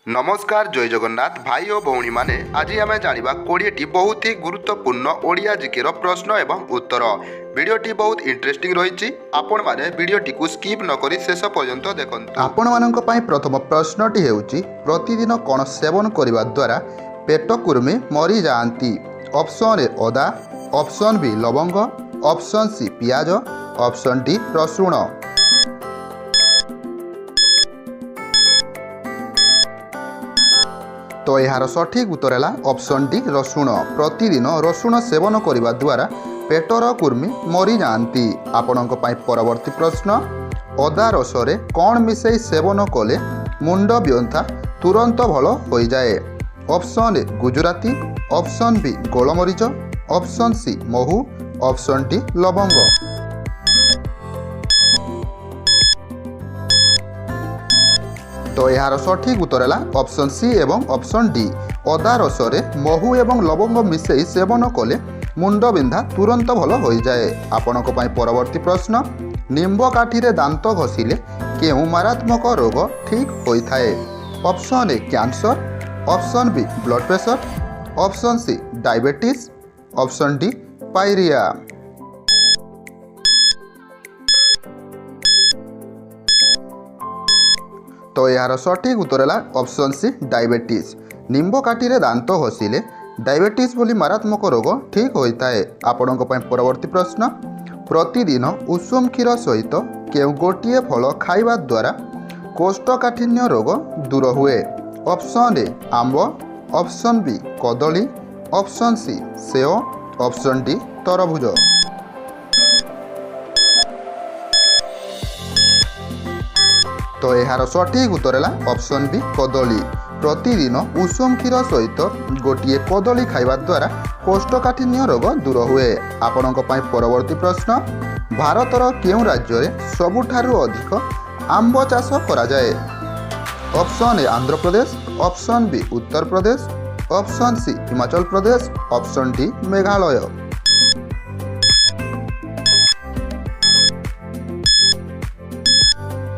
नमस्कार जय जगन्नाथ भाई और भौणी माने आज आम जाना 20टी बहुत ही गुरुत्वपूर्ण ओडिया जीके प्रश्न एवं उत्तर। वीडियोटी बहुत इंटरेस्टिंग रही। आपण माने वीडियोटी को स्किप न करी शेष पर्यंत देखंतु। आपण मानक पई प्रथम प्रश्नटी हेउची प्रतिदिन कोन सेवन करिवा द्वारा पेट कुर्मी मरी जाआंती। ऑप्शन ए अदा, ऑप्शन बी लवंग, ऑप्शन सी पियाज, ऑप्शन डी रसुण। तो यार सठिक उत्तर है ऑप्शन डी रसुण। प्रतिदिन रसुण सेवन करने द्वारा पेटर कुर्मी मरी जाती। आपण परवर्ती प्रश्न अदा रसरे कौन मिसई सेवन कले मुंड व्यथा तुरंत भल हो जाए। Option A Gujarati, option B गोलमरीच, ऑप्शन सी महू, ऑप्शन डी लवंग। तो यार सठिक उत्तर है ऑप्शन सी एवं ऑप्शन डी। अदा रसरे महू एवं लवंग मिसई सेवन कले मुंड बिंधा तुरंत भल हो जाए। आपण परवर्ती प्रश्न निंब काठी दांत घषिले केउ मारात्मक रोग ठीक होता है। Option A cancer, option B blood pressure, option C diabetes, option D pyorrhoea. तो यार सठिक उत्तर है ऑप्शन सी डायबिटीज। निंब काठी दांत घषिले डायबिटीज बोली मारात्मक रोग ठीक होता है। आपण परवर्ती प्रश्न प्रतिदिन उषुम क्षीर सहित केउ गोटे फल खाइबा द्वारा कोष्ठकाठिन्य रोग दूर हुए। ऑप्शन ए आंब, ऑप्शन बी कदली, ऑप्शन सी सेव, ऑप्शन डी तरभुज। तो यार सठिक उत्तर है ऑप्शन बी कदली। प्रतिदिन उषुम क्षीर सहित गोटे कदली खाइबा द्वारा कोष्ठकाठिन्य रोग दूर हुए। आपण परवर्ती प्रश्न भारतर केउ राज्य में सबुठारु अधिक आंब चाष करा जाए। Option A Andhra Pradesh, option B Uttar Pradesh, option C Himachal Pradesh, option D Meghalaya.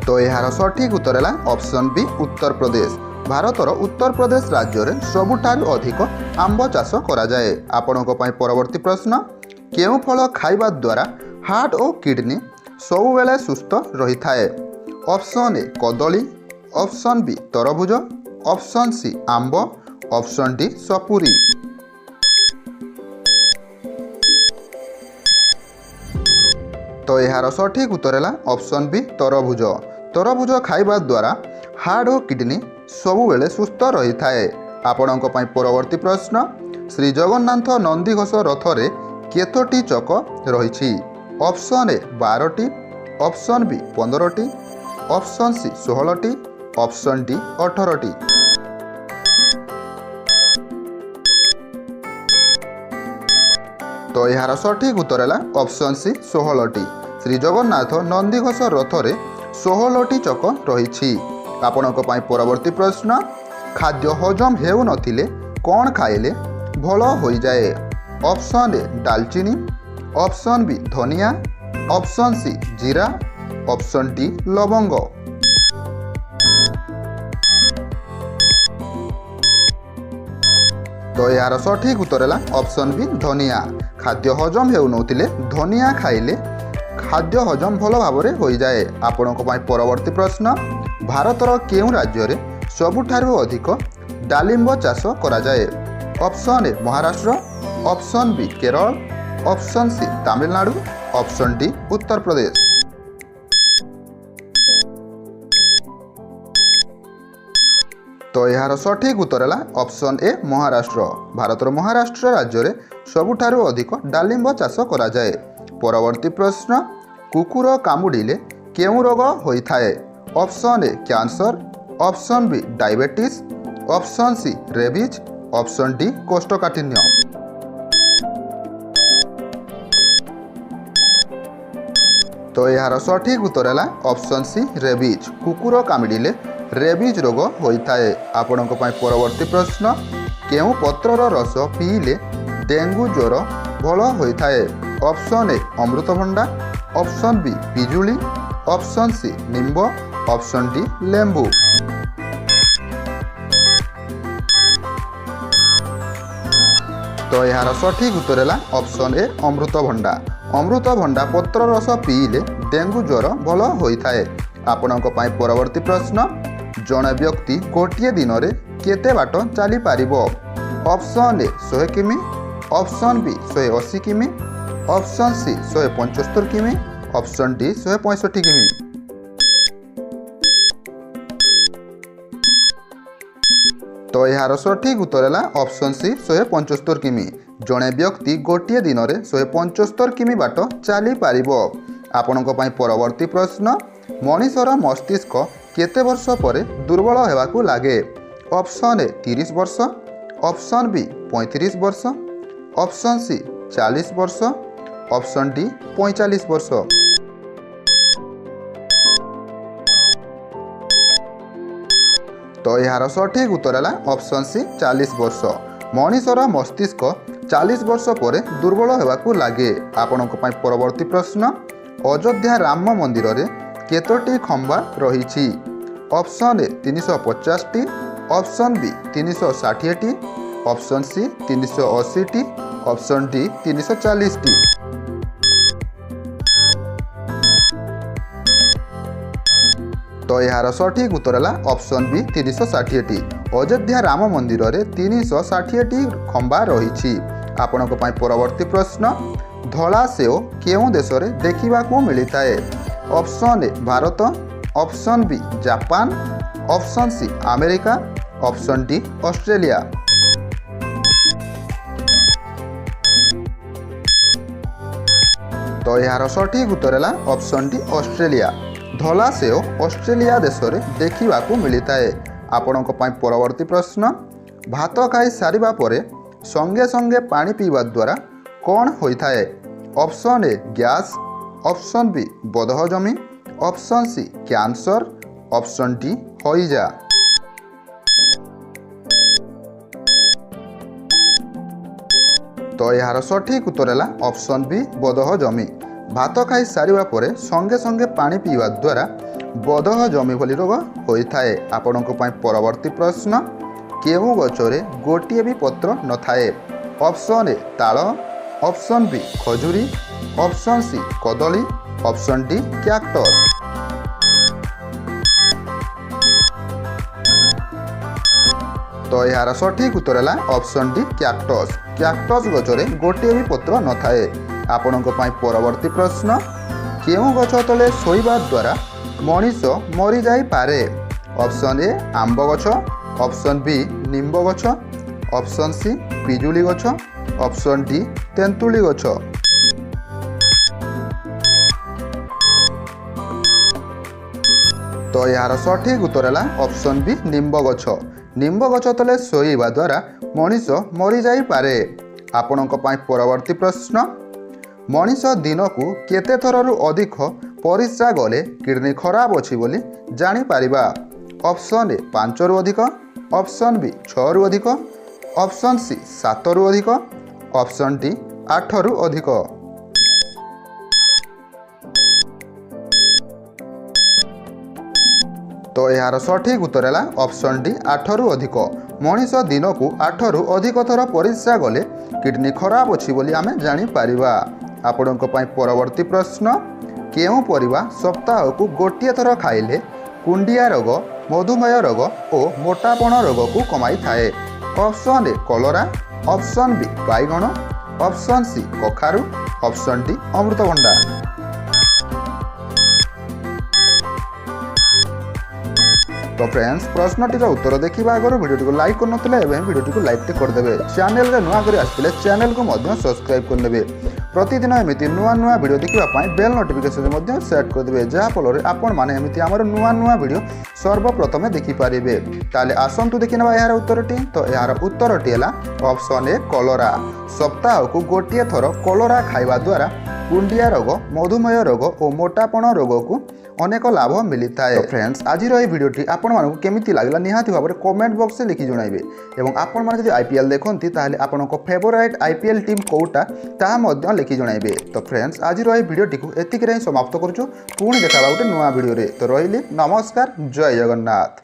तो यार सठिक उत्तर है ऑप्शन बी उत्तर प्रदेश। भारतर उत्तर प्रदेश राज्य में सबुठारु अधिक आंब चाष करा जाए। आपण परवर्ती प्रश्न केउ फल खाइबा द्वारा हार्ट और किडनी सब बेले सुस्थ रही थाए। ऑप्शन ए कदली, ऑप्शन बी तरभुज, ऑप्शन सी आंब, ऑप्शन डी सपुरी। तो यार सठिक उत्तर है ऑप्शन बी तरभुज। तरभुज खाइबा द्वारा हार्ट और किडनी सबु बेले सुस्थ रही थाए। आपण परवर्ती प्रश्न श्री जगन्नाथ नंदीघोष रथरे केतोटी चक रही। ऑप्शन ए 12टी, ऑप्शन बी 15टी, ऑप्शन सी 16टी, ऑप्शन डी 18टी। तो यार सठिक उत्तर है ऑप्शन सी 16टी। श्री जगन्नाथ नंदीघोष रथरे 16टी चक रही। आपण परवर्ती प्रश्न खाद्य हजम हेउ नथिले कौन खाइले भल हो जाए। ऑप्शन ए दालचीनी, ऑप्शन बी धनिया, ऑप्शन सी जीरा, ऑप्शन डी लवंग। तो यार सठिक उत्तर है ऑप्शन बी धनिया। खाद्य हजम हेउ नथिले धनिया खाइले खाद्य हजम भल भाव हो जाए। आपण परवर्ती प्रश्न भारतर केउ राज्य में सबुठारु अधिक डालिंब चाष करा जाए। Option A Maharashtra, option B Kerala, option C Tamil Nadu, option D Uttar Pradesh. तो यार सठिक उत्तर है ऑप्शन ए महाराष्ट्र। भारतर महाराष्ट्र राज्य में सबुठारु अधिक डालिंब चाष करा जाए। परवर्ती प्रश्न कुकुर कामुड़िले केउ रोग होता है। Option A cancer, option B diabetes, option C rabies, option D कोष्ठकाठिन्य। तो यार सठिक उत्तर है ऑप्शन सी रेबीज। कुकुर कामुड़िले रेबीज रोग होता है। आपण परवर्ती प्रश्न केउ पत्रर रस पीले डेंगू ज्वर भल होता है। ऑप्शन ए अमृतभंडा, ऑप्शन बी पिजुली, ऑप्शन सी निम्ब, ऑप्शन डी लेंबू। तो यार सठिक उत्तर है ऑप्शन ए अमृतभंडा। अमृतभंडा पत्र रस पीले डेंगू ज्वर भल होता है। आपणों परवर्ती प्रश्न, जड़े व्यक्ति गोटे दिन में केते बाट चली पारिबो? ऑप्शन ए 100 किमी, ऑप्शन बी 180 किमी, ऑप्शन सी 175 किमी, ऑप्शन डी 165 किमी। तो यार सठिक उत्तर है ऑप्शन सी 175 किमी। जड़े व्यक्ति गोटे दिन में 175 किमी बाट चली पारिबो। आपणों परवर्ती प्रश्न, मनीषर मस्तिष्क केते वर्ष पर दुर्बल होगाकू लगे? ऑप्शन ए 30 वर्ष, ऑप्शन बी 35 वर्ष, ऑप्शन सी 40 वर्ष, ऑप्शन डी 45 वर्ष। तो यार सठिक उत्तर है ऑप्शन सी 40 वर्ष। मनीषर मस्तिष्क 40 वर्ष पर दुर्बल होगाकू लगे। आपणों परवर्ती प्रश्न, अयोध्या राम मंदिर रे केतोटी खंबा रही? ऑप्शन ए 350 टी, ऑप्शन बी 360 टी, ऑप्शन सी 380 टी, ऑप्शन डी 340 टी। तो यार सठिक उत्तर है ऑप्शन बी 360 टी। अयोध्या राम मंदिर रे 360 टी खंबा रही। आपणों परवर्ती प्रश्न, धला सेव केउं देश रे देखिबाकू मिलता है? Option A Bharat, option B Japan, option C America, option D Australia. तो यार सठिक उत्तर है ऑप्शन डी ऑस्ट्रेलिया। धला सेव ऑस्ट्रेलिया देश रे देखिबाकू मिलता है। आपणों परवर्ती प्रश्न, भात खाई सारिबा परे संगे संगे पानी पीवा द्वारा कौन होता है? Option A gas, option B बदहजमी, option C cancer, option D हईजा। तो यार सठिक उत्तर है ऑप्शन बी बदहजमी। भात खाई सारिबा परे संगे संगे पानी पीवा द्वारा बदहजमी भली रोग होता है। आपणों परवर्ती प्रश्न, केउं गछरे गोटिए भी पत्र न थाए? ऑप्शन ए ताल, ऑप्शन बी खजुरी, ऑप्शन सी कदली, ऑप्शन डी कैक्टस। तो यार सठिक उत्तर है ऑप्शन डी कैक्टस। कैक्टस गछरे गोटिए भी पत्र न थाए। आपणों परवर्ती प्रश्न, केउं गछ तले शोइबा द्वारा मनीष मरी जाई पारे? ऑप्शन ए आंब गछ, ऑप्शन बी निम्ब गछ, ऑप्शन सी पिजुली गछ, ऑप्शन डी तेंतुली गछ। तो यार सठिक उत्तर है ऑप्शन बी निम्ब गछ। निम्ब गछ तले शोइबा द्वारा मनीष मरी जाई पारे। आपणों परवर्ती प्रश्न, मनीष दिन को केते थरु अधिक परिस्रा गले किडनी खराब अच्छी बोली जानी पारिबा? ऑप्शन ए 5 रु अधिक, ऑप्शन बी 6 रु अधिक, ऑप्शन सी 7 रु अधिक, ऑप्शन डी 8 रु अधिक। तो यार सठिक उत्तर है ऑप्शन डी 8 रु अधिक। मनीष दिन को 8 रु अधिक थर परिस्रा गले किडनी खराब अच्छी बोली आमे जानी पारिबा। आपणों परवर्ती प्रश्न, केउं परिबा सप्ताह को गोटे थर खाइले कुंडिया रोग, मधुमेह रोग और मोटापण रोग को कमाई थाए? ऑप्शन ए कलरा, ऑप्शन बी बैगण, ऑप्शन सी कखारु, ऑप्शन डी अमृतभंडा। तो फ्रेंड्स प्रश्नटीर उत्तर देखा आगे वीडियो को लाइक कर वीडियो को लाइक करदे। चैनल रे नुआ कर आसले चैनल को सब्सक्राइब करदे। प्रतिदिन एमती नुआ नुआ वीडियो देखापी बेल नोटिफिकेशन सेट करदे, जहाँफल आपण मैंने एमती आमर नुआ नुआ वीडियो सर्वप्रथमे देखिपारे। ताले आसतु देखी ना यार उत्तरटी। तो यार उत्तरटी है ऑप्शन ए कलरा। सप्ताह को गोटे थर कलरा खाइबा द्वारा कुंडिया रोग, मधुमेह रोग और मोटापण रोग को अनेक लाभ मिलता है। तो फ्रेंड्स आज ये वीडियोटी आपण मानक केमिति लागला निहाती भाव में कमेंट बॉक्स से लिखि जणाइबे। एवं आपण माने जदि आईपीएल देखंती ताले आपण को फेवरेट आईपीएल टीम कोउटा ता मध्य लिखि जणाइबे। तो फ्रेंड्स आज ये वीडियोटी को एतिक रे समाप्त करछु। पुणी देखा गोटे नुआ वीडियो रे। तो रहिली नमस्कार, जय जगन्नाथ।